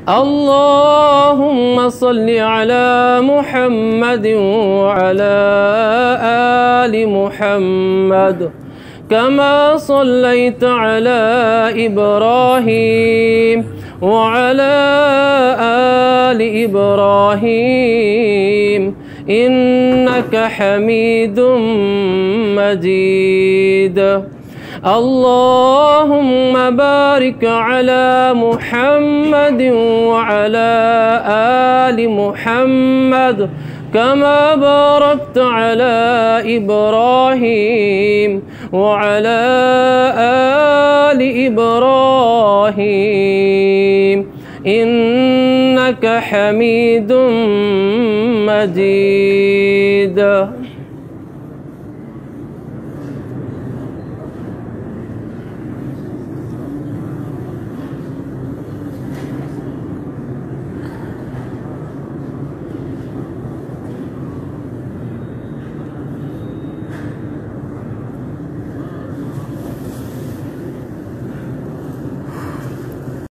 اللهم صل على محمد وعلى آل محمد كما صليت على إبراهيم وعلى آل إبراهيم إنك حميد مجيد. اللهم بارك على محمد وعلى آل محمد كما باركت على إبراهيم وعلى آل إبراهيم إنك حميد مجيد.